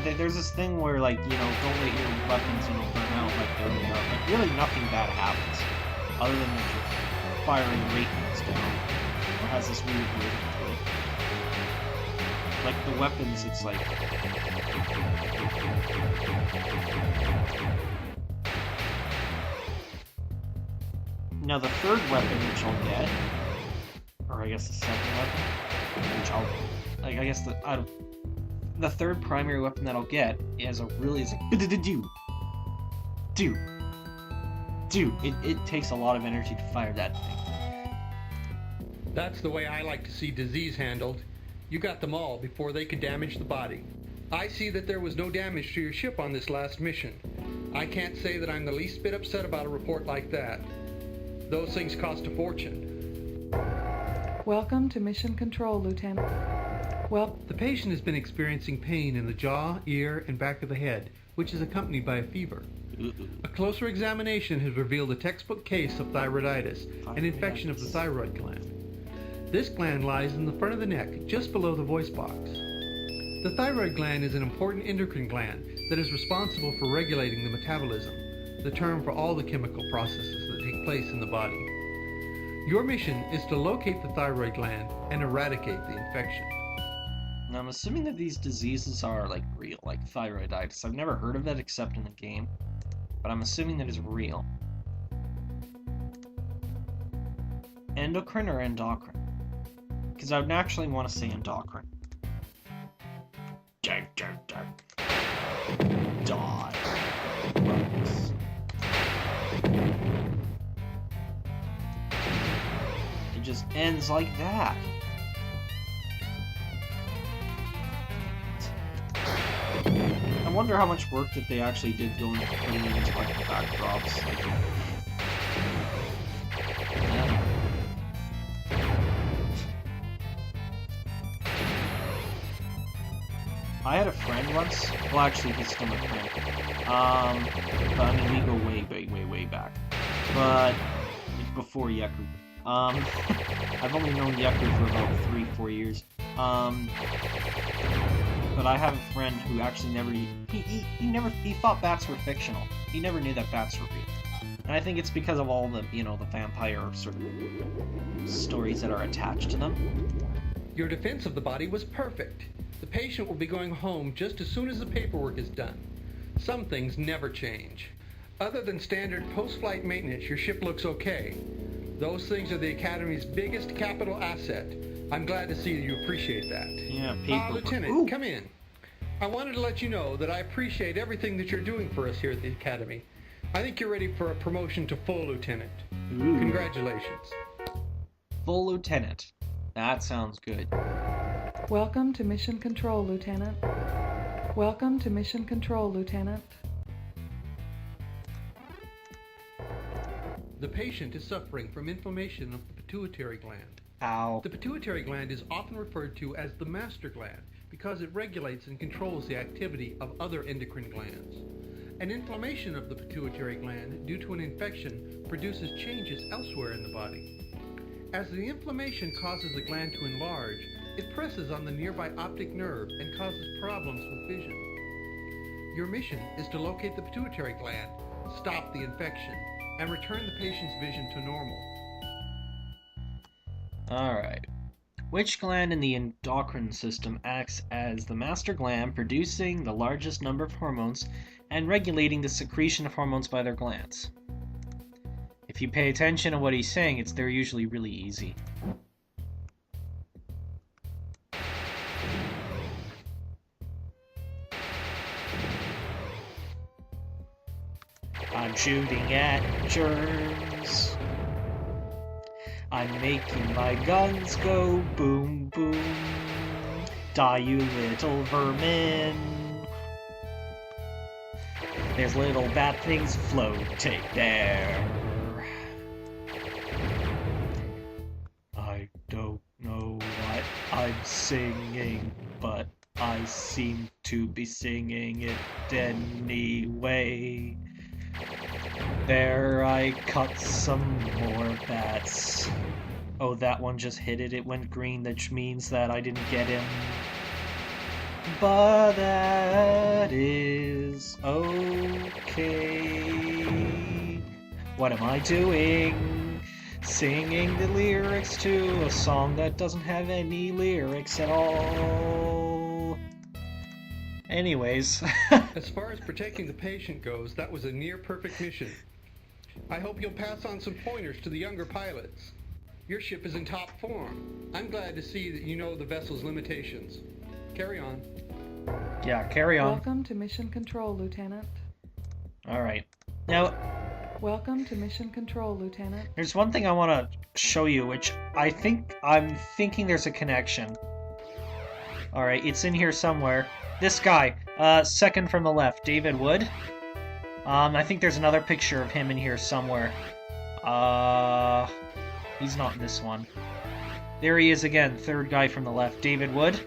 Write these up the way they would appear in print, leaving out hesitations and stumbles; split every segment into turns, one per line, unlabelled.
there's this thing where, like, you know, don't let your weapons, you know, burn out like they are. Like, really nothing bad happens. Other than that your firing rate goes down. Or has this weird rhythm to it. Like, the weapons, it's like... Now, the third weapon, which I'll get... Or I guess the second weapon, which I'll... Like, I guess the third primary weapon that I'll get is a really... It's like... It takes a lot of energy to fire that thing.
That's the way I like to see disease handled. You got them all before they could damage the body. I see that there was no damage to your ship on this last mission. I can't say that I'm the least bit upset about a report like that. Those things cost a fortune.
Welcome to Mission Control, Lieutenant. Well,
the patient has been experiencing pain in the jaw, ear, and back of the head, which is accompanied by a fever. A closer examination has revealed a textbook case of thyroiditis, an infection of the thyroid gland. This gland lies in the front of the neck, just below the voice box. The thyroid gland is an important endocrine gland that is responsible for regulating the metabolism, the term for all the chemical processes that take place in the body. Your mission is to locate the thyroid gland and eradicate the infection.
Now, I'm assuming that these diseases are, like, real, like thyroiditis. I've never heard of that except in the game, but I'm assuming that it's real. Endocrine or endocrine? Because I would naturally want to say endocrine. Die. Bugs. It just ends like that. I wonder how much work that they actually did go into putting in these like backdrops. Like, I had a friend once. Well, actually, he's still my friend. But I mean, we go way back. But before Yaku. I've only known Yaku for about 3-4 years. But I have a friend who actually he thought bats were fictional. He never knew that bats were real. And I think it's because of all the, you know, the vampire sort of stories that are attached to them.
Your defense of the body was perfect. The patient will be going home just as soon as the paperwork is done. Some things never change. Other than standard post-flight maintenance, your ship looks okay. Those things are the Academy's biggest capital asset. I'm glad to see you appreciate that.
Yeah, paperwork.
Lieutenant,
Ooh.
come in. I wanted to let you know that I appreciate everything that you're doing for us here at the Academy. I think you're ready for a promotion to full lieutenant.
Ooh.
Congratulations.
Full lieutenant. That sounds good.
welcome to Mission Control, Lieutenant. Welcome to Mission Control, Lieutenant.
The patient is suffering from inflammation of the pituitary gland.
Ow.
The pituitary gland is often referred to as the master gland because it regulates and controls the activity of other endocrine glands. An inflammation of the pituitary gland due to an infection produces changes elsewhere in the body. As the inflammation causes the gland to enlarge, it presses on the nearby optic nerve and causes problems with vision. Your mission is to locate the pituitary gland, stop the infection, and return the patient's vision to normal.
Alright. Which gland in the endocrine system acts as the master gland, producing the largest number of hormones and regulating the secretion of hormones by their glands? If you pay attention to what he's saying, they're usually really easy. I'm shooting at germs. I'm making my guns go boom boom. Die, you little vermin. There's little bad things floating there. I don't know what I'm singing, but I seem to be singing it anyway. There, I cut some more bats. Oh, that one just hit it. It went green, which means that I didn't get him. but that is okay. What am I doing? Singing the lyrics to a song that doesn't have any lyrics at all. Anyways.
As far as protecting the patient goes, that was a near-perfect mission. I hope you'll pass on some pointers to the younger pilots. Your ship is in top form. I'm glad to see that you know the vessel's limitations. Carry on.
Yeah, carry on.
Welcome to Mission Control, Lieutenant.
Alright. Now,
Welcome to Mission Control, Lieutenant.
there's one thing I want to show you, which I'm thinking there's a connection. Alright, it's in here somewhere. This guy, second from the left, David Wood. I think there's another picture of him in here somewhere. He's not in this one. There he is again, third guy from the left, David Wood.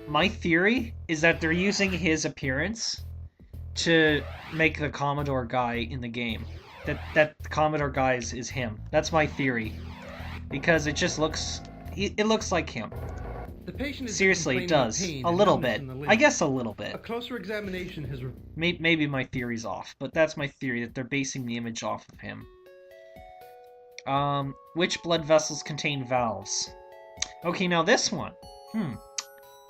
My theory is that they're using his appearance to make the Commodore guy in the game. That the Commodore guy is him. That's my theory. Because it just looks... It looks like him.
The patient is
Seriously, it
complaining of
does.
pain
A
and
little
numbness
bit.
in the
I
limb.
guess a little
A
bit.
closer examination has...
Maybe my theory's off, but that's my theory, that they're basing the image off of him. Which blood vessels contain valves? Okay, now this one.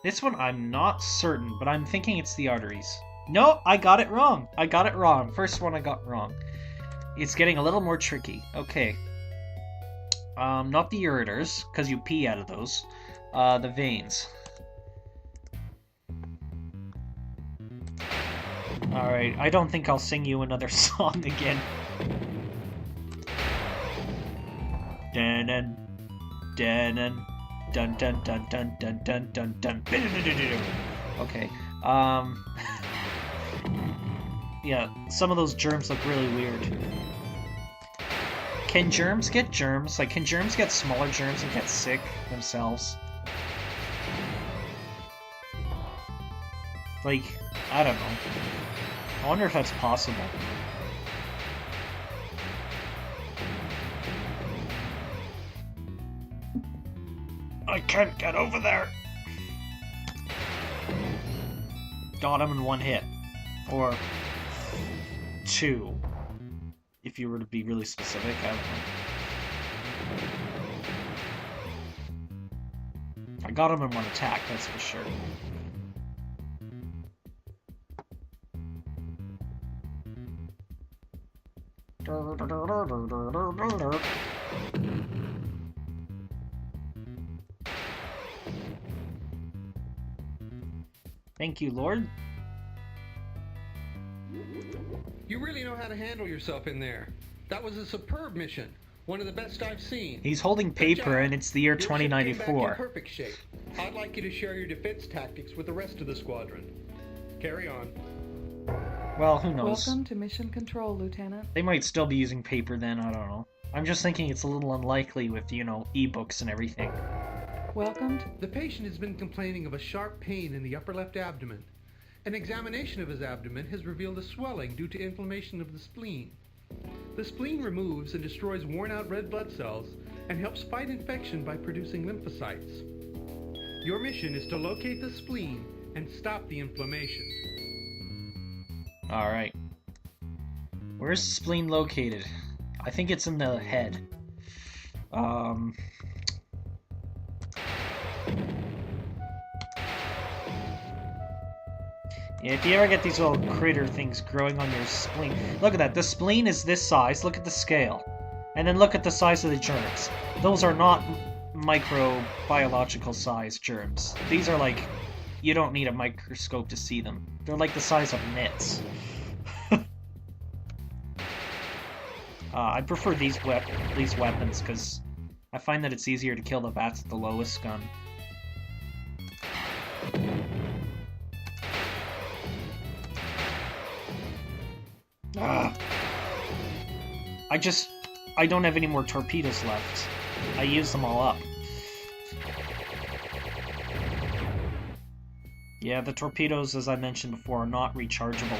This one I'm not certain, but I'm thinking it's the arteries. No, I got it wrong. I got it wrong. First one I got wrong. It's getting a little more tricky. Okay. Not the ureters, because you pee out of those. The veins. Alright, I don't think I'll sing you another song again. Dun dun dun dun dun dun dun dun dun dun dun. Okay. Yeah, some of those germs look really weird. Can germs get germs? Like, can germs get smaller germs and get sick themselves? Like, I don't know. I wonder if that's possible. I can't get over there! Got him in one hit. Or... two. If you were to be really specific, I don't know. I got him in one attack, that's for sure. Thank you, Lord.
You really know how to handle yourself in there. That was a superb mission. One of the best I've seen.
He's holding paper, and it's the year
Your ship came back in
2094.
perfect shape. I'd like you to share your defense tactics with the rest of the squadron. Carry on.
Well, who knows?
Welcome to Mission Control, Lieutenant.
They might still be using paper then, I don't know. I'm just thinking it's a little unlikely with, you know, ebooks and everything.
Welcome to...
The patient has been complaining of a sharp pain in the upper left abdomen. An examination of his abdomen has revealed a swelling due to inflammation of the spleen. The spleen removes and destroys worn-out red blood cells and helps fight infection by producing lymphocytes. Your mission is to locate the spleen and stop the inflammation.
Alright. Where's the spleen located? I think it's in the head. Yeah, if you ever get these little critter things growing on your spleen... Look at that, the spleen is this size, look at the scale. And then look at the size of the germs. Those are not microbiological size germs. These are like... You don't need a microscope to see them. They're like the size of nits. I prefer these weapons, because I find that it's easier to kill the bats with the lowest gun. I don't have any more torpedoes left. I used them all up. Yeah, the torpedoes, as I mentioned before, are not rechargeable.